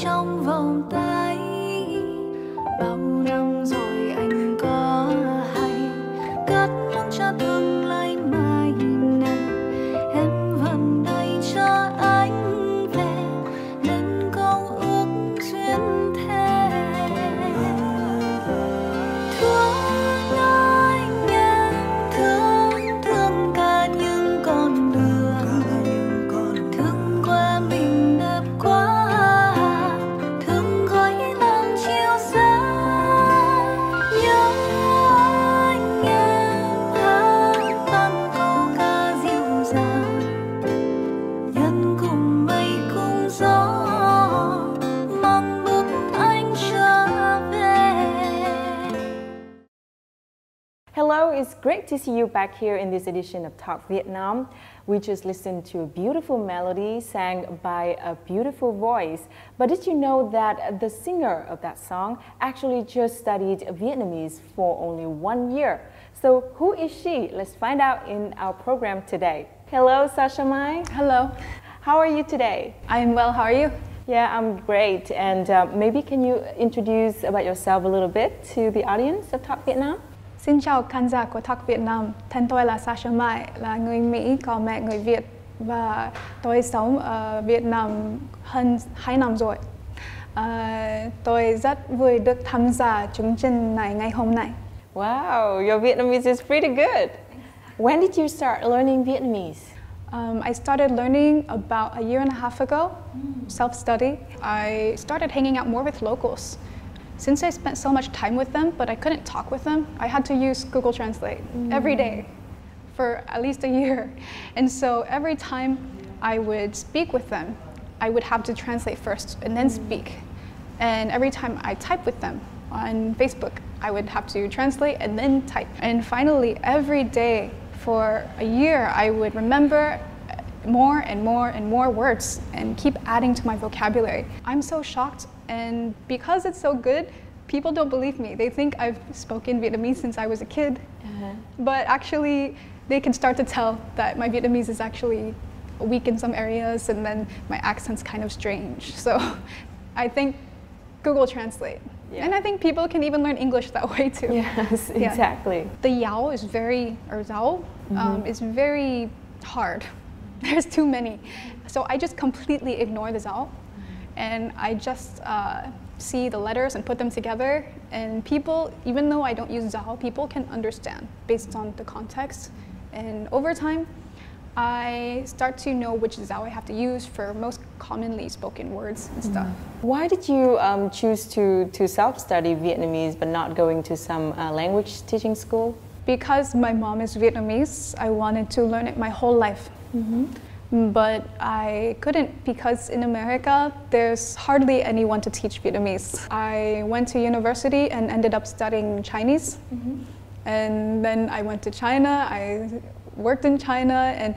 trong vòng tay. Bao năm rồi anh có hay cất mong cho tương lai mai này, em vẫn đợi cho anh về nên câu ước duyên thề. Thương anh em, thương thương cả những con đường, thương qua mình đẹp quá, thương gói nắng chiều xa. Nhớ anh em hát tan câu ca dịu dàng, nhân cùng mây cùng gió mong bước anh trở về. Hello, it's great to see you back here in this edition of Talk Vietnam. We just listened to a beautiful melody sang by a beautiful voice. But did you know that the singer of that song actually just studied Vietnamese for only 1 year? So who is she? Let's find out in our program today. Hello, Sasha Mai. Hello, How are you today? I'm well. How are you? Yeah, I'm great. And maybe can you introduce about yourself a little bit to the audience of Talk Vietnam? Xin chào khán giả của Talk Việt Nam. Tên tôi là Sasha Mai, là người Mỹ có mẹ người Việt và tôi sống ở Việt Nam hơn 2 năm rồi. Tôi rất vui được tham gia chương trình này ngày hôm nay. Wow, your Vietnamese is pretty good. When did you start learning Vietnamese? I started learning about a year and a half ago, self-study. I started hanging out more with locals. Since I spent so much time with them, but I couldn't talk with them, I had to use Google Translate every day for at least a year. And so every time I would speak with them, I would have to translate first and then speak. And every time I type with them on Facebook, I would have to translate and then type. And finally, every day for a year, I would remember more and more and more words and keep adding to my vocabulary. I'm so shocked, and because it's so good, people don't believe me. They think I've spoken Vietnamese since I was a kid, but actually they can start to tell that my Vietnamese is actually weak in some areas, and then my accent's kind of strange. So I think Google Translate. Yeah. And I think people can even learn English that way too. Yes, Yeah. exactly. The yao is very, or zao, is very hard. There's too many. So I just completely ignore the zao, and I just see the letters and put them together. And people, even though I don't use zao, people can understand based on the context. And over time, I start to know which zao I have to use for most commonly spoken words and stuff. Why did you choose to self-study Vietnamese but not going to some language teaching school? Because my mom is Vietnamese, I wanted to learn it my whole life. But I couldn't, because in America, there's hardly anyone to teach Vietnamese. I went to university and ended up studying Chinese. And then I went to China, I worked in China, and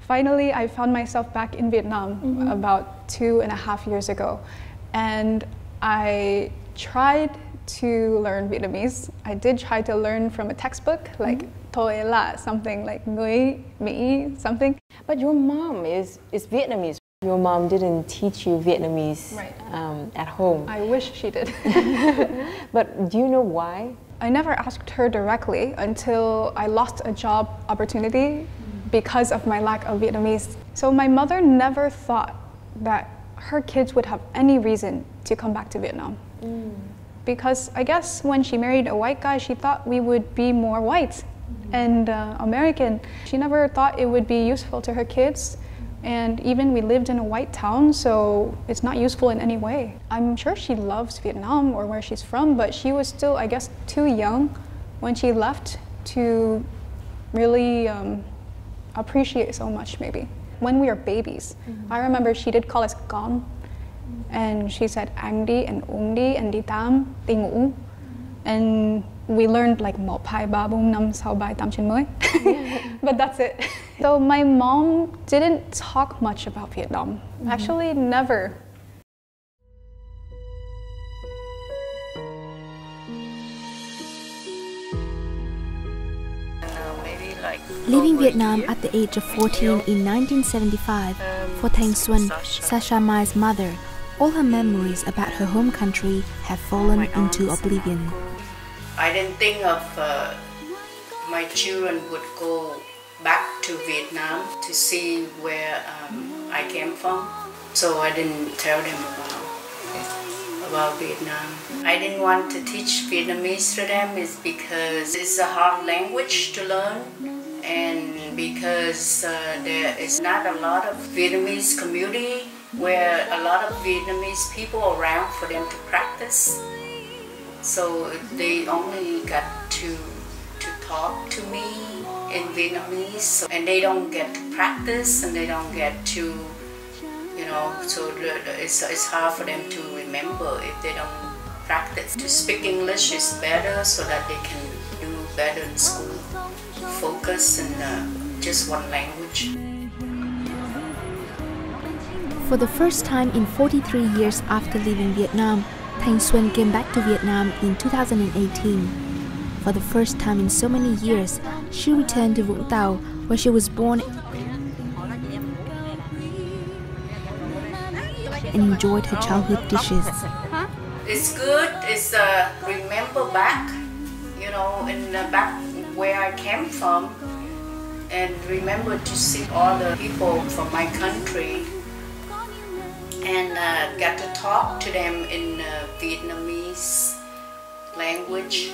finally I found myself back in Vietnam about 2.5 years ago. And I tried to learn Vietnamese. I did try to learn from a textbook, like Tôi là something, like Người Mỹ something. But your mom is Vietnamese. Your mom didn't teach you Vietnamese at home. I wish she did. But do you know why? I never asked her directly until I lost a job opportunity because of my lack of Vietnamese. So my mother never thought that her kids would have any reason to come back to Vietnam. Because I guess when she married a white guy, she thought we would be more white and American. She never thought it would be useful to her kids. And even we lived in a white town, so it's not useful in any way. I'm sure she loves Vietnam or where she's from, but she was still, I guess, too young when she left to really appreciate so much, maybe. When we were babies, I remember she did call us con, and she said anh đi and đi and đi tam, đi ngủ. And we learned like 1, 2, 3, 4, 5, 6, 7, 8, 9, 10. But that's it. So my mom didn't talk much about Vietnam. Actually, never. Leaving Vietnam at the age of 14 in 1975, for Thanh Xuân, Sasha Mai's mother, all her memories about her home country have fallen into oblivion. I didn't think of my children would go back to Vietnam to see where I came from. So I didn't tell them about Vietnam. I didn't want to teach Vietnamese to them is because it's a hard language to learn, and because there is not a lot of Vietnamese community where a lot of Vietnamese people around for them to practice. So they only got to talk to me in Vietnamese, and they don't get to practice, and they don't get to, you know, so it's hard for them to remember if they don't practice. To speak English is better so that they can do better in school. Focus on just one language. For the first time in 43 years after leaving Vietnam, Thanh Xuân came back to Vietnam in 2018. For the first time in so many years, she returned to Vũng Tàu, where she was born, and enjoyed her childhood dishes. It's good. It's remember back, you know, in back where I came from, and remember to see all the people from my country, and got to talk to them in Vietnamese language,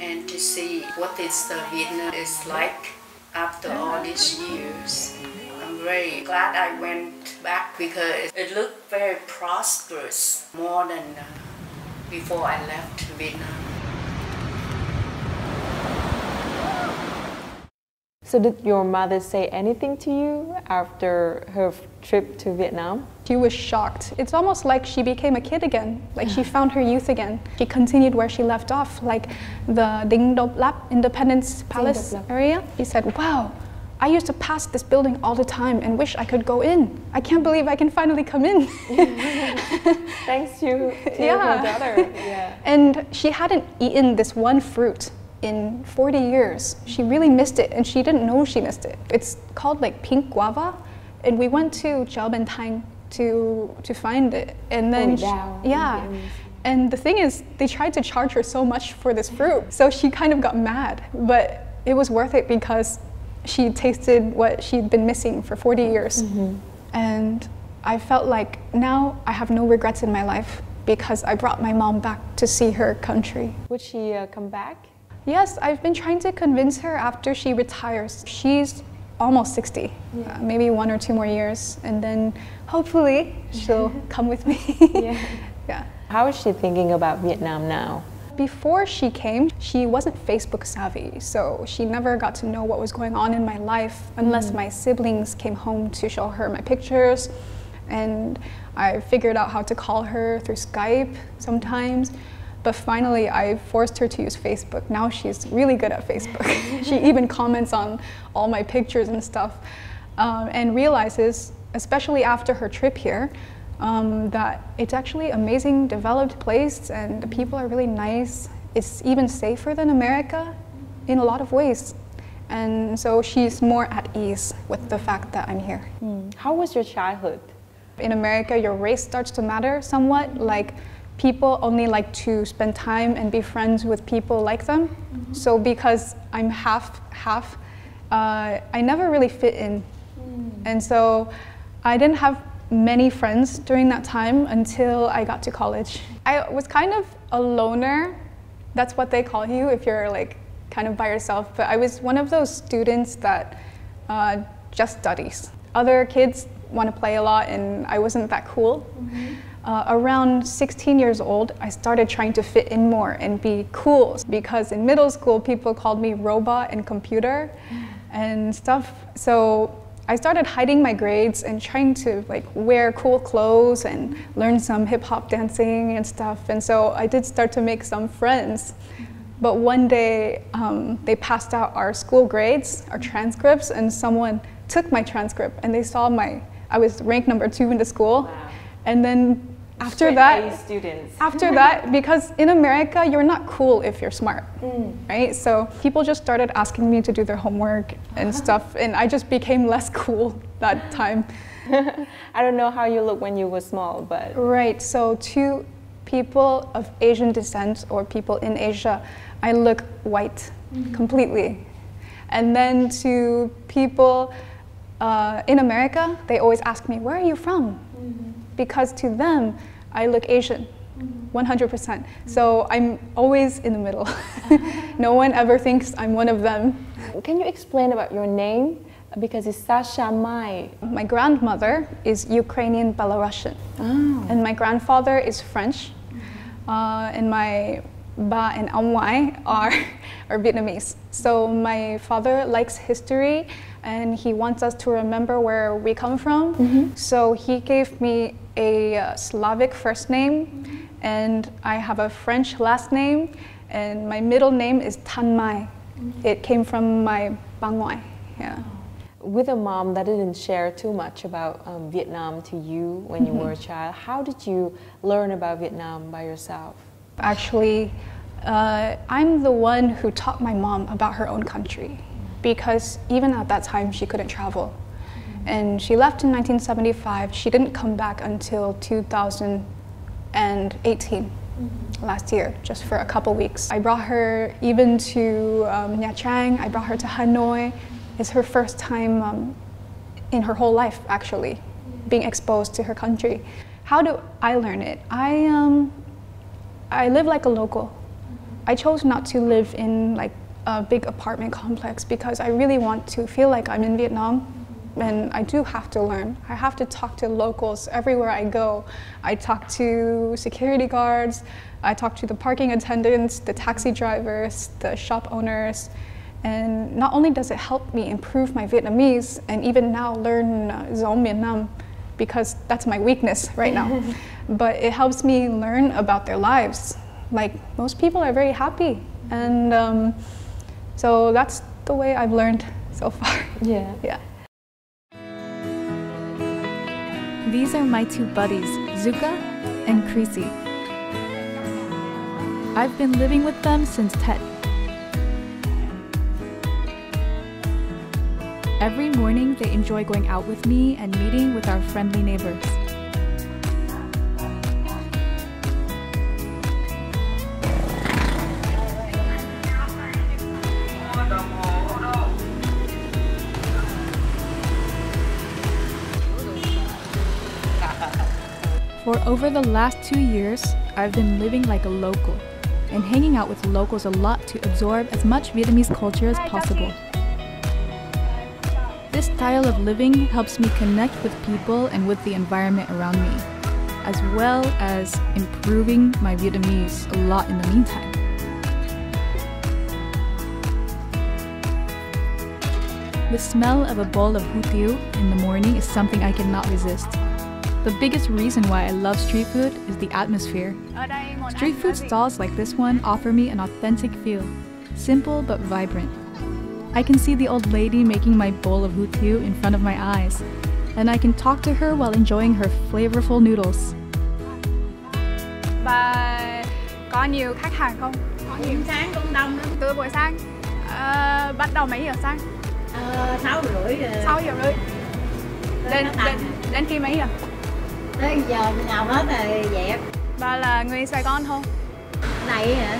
and to see what is the Vietnam is like after all these years. I'm very glad I went back because it looked very prosperous, more than before I left Vietnam. So did your mother say anything to you after her trip to Vietnam? She was shocked. It's almost like she became a kid again, like she found her youth again. She continued where she left off, like the Dinh Độc Lập Independence Palace area. She said, wow, I used to pass this building all the time and wish I could go in. I can't believe I can finally come in. Thanks to her daughter. Yeah. And she hadn't eaten this one fruit in 40 years. She really missed it, and she didn't know she missed it. It's called like pink guava, and we went to Chợ Bến Thành to find it, and then and the thing is, they tried to charge her so much for this fruit, so she kind of got mad, but it was worth it because she tasted what she'd been missing for 40 years. And I felt like now I have no regrets in my life because I brought my mom back to see her country. Would she come back? Yes, I've been trying to convince her after she retires. She's almost 60, maybe 1 or 2 more years, and then hopefully she'll come with me. Yeah. How is she thinking about Vietnam now? Before she came, she wasn't Facebook savvy, so she never got to know what was going on in my life unless my siblings came home to show her my pictures, and I figured out how to call her through Skype sometimes. But finally, I forced her to use Facebook. Now she's really good at Facebook. She even comments on all my pictures and stuff, and realizes, especially after her trip here, that it's actually an amazing, developed place, and the people are really nice. It's even safer than America in a lot of ways. And so she's more at ease with the fact that I'm here. How was your childhood? In America, your race starts to matter somewhat. Like, people only like to spend time and be friends with people like them. So because I'm half, I never really fit in. And so I didn't have many friends during that time until I got to college. I was kind of a loner. That's what they call you if you're like kind of by yourself. But I was one of those students that just studies. Other kids want to play a lot, and I wasn't that cool. Around 16 years old, I started trying to fit in more and be cool, because in middle school, people called me robot and computer and stuff. So I started hiding my grades and trying to like wear cool clothes and learn some hip hop dancing and stuff. And so I did start to make some friends. But one day, they passed out our school grades, our transcripts, and someone took my transcript, and they saw I was ranked number 2 in the school. Wow. And then after that, because in America, you're not cool if you're smart, right? So people just started asking me to do their homework and stuff, and I just became less cool that time. I don't know how you look when you were small, but... Right, so to people of Asian descent or people in Asia, I look white completely. And then to people in America, they always ask me, where are you from? Because to them, I look Asian, 100%. So I'm always in the middle. No one ever thinks I'm one of them. Can you explain about your name? Because it's Sasha Mai. My grandmother is Ukrainian Belarusian. And my grandfather is French. And my ba and ngoại are Vietnamese. So my father likes history and he wants us to remember where we come from. So he gave me a Slavic first name and I have a French last name and my middle name is Thanh Mai. It came from my ba ngoại. Yeah. With a mom that didn't share too much about Vietnam to you when you were a child, how did you learn about Vietnam by yourself? Actually, I'm the one who taught my mom about her own country because even at that time she couldn't travel. And she left in 1975. She didn't come back until 2018, last year, just for a couple weeks. I brought her even to Nha Trang, I brought her to Hanoi. It's her first time in her whole life, actually, being exposed to her country. How do I learn it? I live like a local. I chose not to live in like a big apartment complex because I really want to feel like I'm in Vietnam. And I do have to learn. I have to talk to locals everywhere I go. I talk to security guards, I talk to the parking attendants, the taxi drivers, the shop owners. And not only does it help me improve my Vietnamese and even now learn giọng miền Nam because that's my weakness right now, but it helps me learn about their lives. Like most people are very happy. And so that's the way I've learned so far. Yeah. These are my two buddies, Zuka and Creasy. I've been living with them since Tet. Every morning they enjoy going out with me and meeting with our friendly neighbors. For over the last 2 years, I've been living like a local and hanging out with locals a lot to absorb as much Vietnamese culture as possible. This style of living helps me connect with people and with the environment around me, as well as improving my Vietnamese a lot in the meantime. The smell of a bowl of hủ tiếu in the morning is something I cannot resist. The biggest reason why I love street food is the atmosphere. Street food stalls like this one offer me an authentic feel, simple but vibrant. I can see the old lady making my bowl of hủ tiếu in front of my eyes, and I can talk to her while enjoying her flavorful noodles. Và có nhiều khách hàng không? Có nhiều. Sáng cũng đông lắm. Từ buổi sáng bắt đầu mấy giờ sáng? 6 rưỡi rồi. 6 giờ rưỡi. Đến khi mấy giờ? Tới giờ nào hết rồi dẹp. Ba là người Sài Gòn không? Ở đây hả?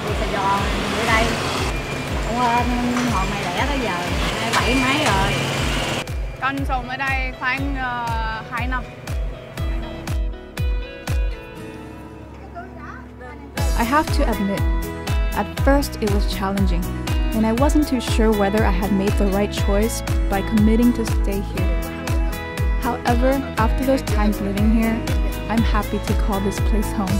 Đi Sài Gòn, ở đây. Hồi này lẻ tới giờ 7 mấy rồi. Con sống ở đây khoảng 2 năm. I have to admit, at first it was challenging, and I wasn't too sure whether I had made the right choice by committing to stay here. However, after those times living here, I'm happy to call this place home.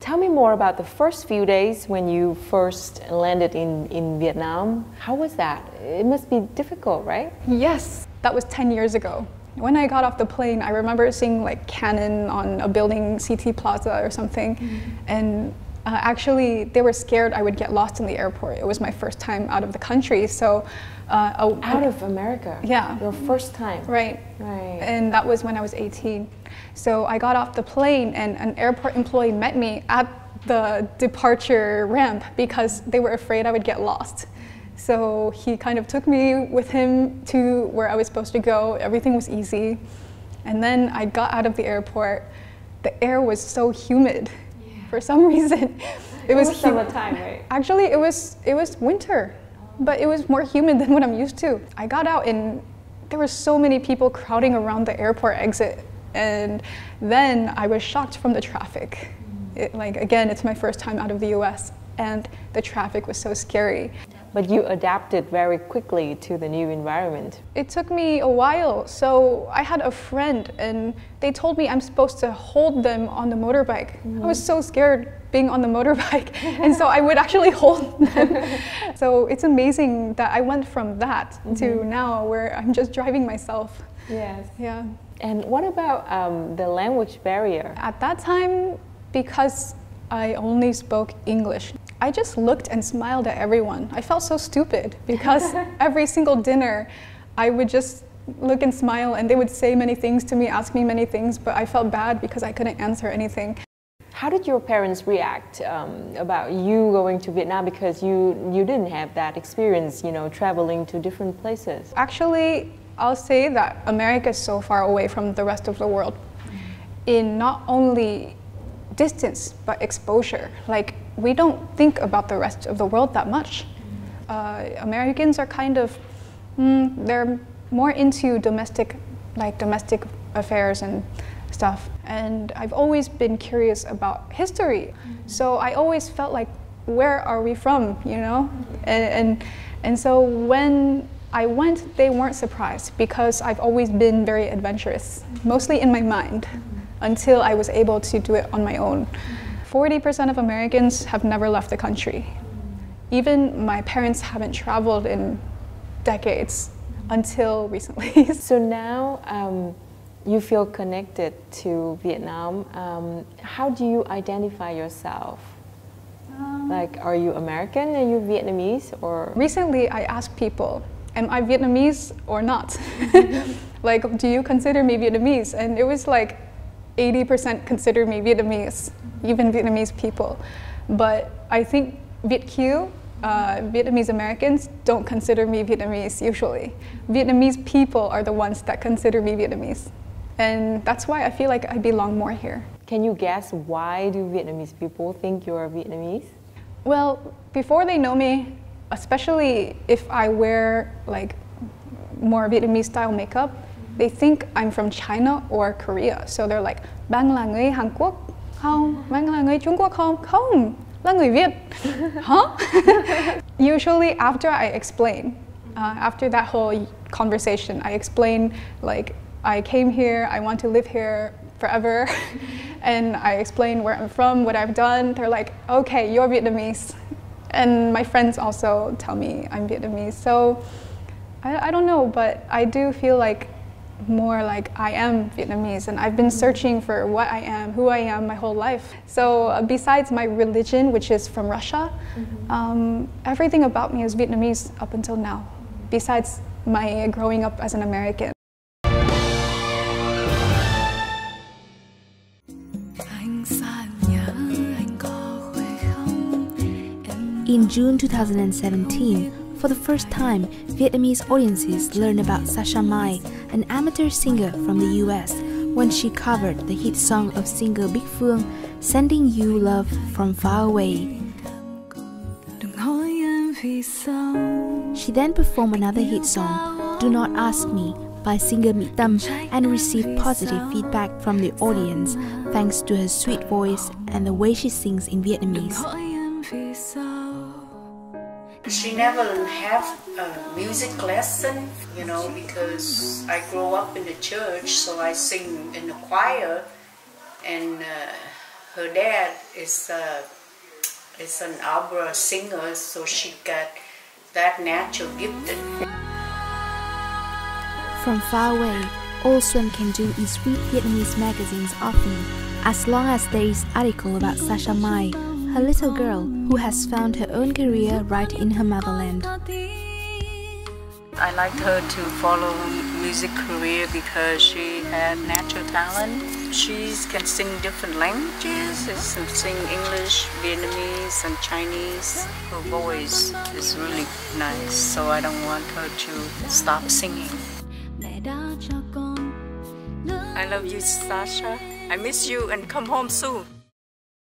Tell me more about the first few days when you first landed in Vietnam. How was that? It must be difficult, right? Yes, that was 10 years ago. When I got off the plane, I remember seeing like cannon on a building, CT Plaza or something. And actually, they were scared I would get lost in the airport. It was my first time out of the country, so... out of America? Yeah. Your first time? Right. And that was when I was 18. So I got off the plane and an airport employee met me at the departure ramp because they were afraid I would get lost. So he kind of took me with him to where I was supposed to go. Everything was easy. And then I got out of the airport. The air was so humid for some reason. It was summertime, right? Actually, it was winter, but it was more humid than what I'm used to. I got out and there were so many people crowding around the airport exit. And then I was shocked from the traffic. Again, it's my first time out of the US and the traffic was so scary. But you adapted very quickly to the new environment. It took me a while. So I had a friend and they told me I'm supposed to hold them on the motorbike. I was so scared being on the motorbike. And so I would actually hold them. So it's amazing that I went from that to now where I'm just driving myself. Yes. Yeah. And what about the language barrier? At that time, because I only spoke English, I just looked and smiled at everyone. I felt so stupid because every single dinner I would just look and smile and they would say many things to me, ask me many things, but I felt bad because I couldn't answer anything. How did your parents react about you going to Vietnam, because you didn't have that experience, traveling to different places? Actually, I'll say that America is so far away from the rest of the world in not only distance but exposure. We don't think about the rest of the world that much. Americans are kind of, they're more into domestic affairs and stuff. And I've always been curious about history. So I always felt like, where are we from, And so when I went, they weren't surprised because I've always been very adventurous, mostly in my mind, until I was able to do it on my own. 40% of Americans have never left the country. Even my parents haven't traveled in decades until recently. So now you feel connected to Vietnam. How do you identify yourself? Are you American? Are you Vietnamese? Or recently I asked people, am I Vietnamese or not? Do you consider me Vietnamese? And it was 80% consider me Vietnamese, even Vietnamese people. But I think VietQ, Vietnamese Americans, don't consider me Vietnamese usually. Vietnamese people are the ones that consider me Vietnamese. And that's why I feel like I belong more here. Can you guess why do Vietnamese people think you're Vietnamese? Well, before they know me, especially if I wear more Vietnamese style makeup, they think I'm from China or Korea. So they're like, bạn là người Hàn Quốc không? Bạn là người Trung Quốc không? Không, là người Việt. Huh? Usually after I explain, after that whole conversation, I explain I came here, I want to live here forever. And I explain where I'm from, what I've done. They're like, okay, you're Vietnamese. And my friends also tell me I'm Vietnamese. So I don't know, but I do feel more I am Vietnamese, and I've been searching for what I am, who I am my whole life. So besides my religion, which is from Russia, everything about me is Vietnamese up until now, besides my growing up as an American. In June 2017, for the first time, Vietnamese audiences learned about Sasha Mai, an amateur singer from the US, when she covered the hit song of singer Big Phương, Sending You Love From Far Away. She then performed another hit song, Do Not Ask Me, by singer Mỹ Tâm, and received positive feedback from the audience thanks to her sweet voice and the way she sings in Vietnamese. She never have a music lesson, because I grew up in the church, so I sing in the choir, and her dad is an opera singer, so she got that natural gifted. From far away, all Xuân can do is read Vietnamese magazines often, as long as there is article about Sasha Mai, a little girl who has found her own career right in her motherland. I like her to follow music career because she had natural talent. She can sing different languages. She can sing English, Vietnamese, and Chinese. Her voice is really nice, so I don't want her to stop singing. I love you, Sasha. I miss you and come home soon.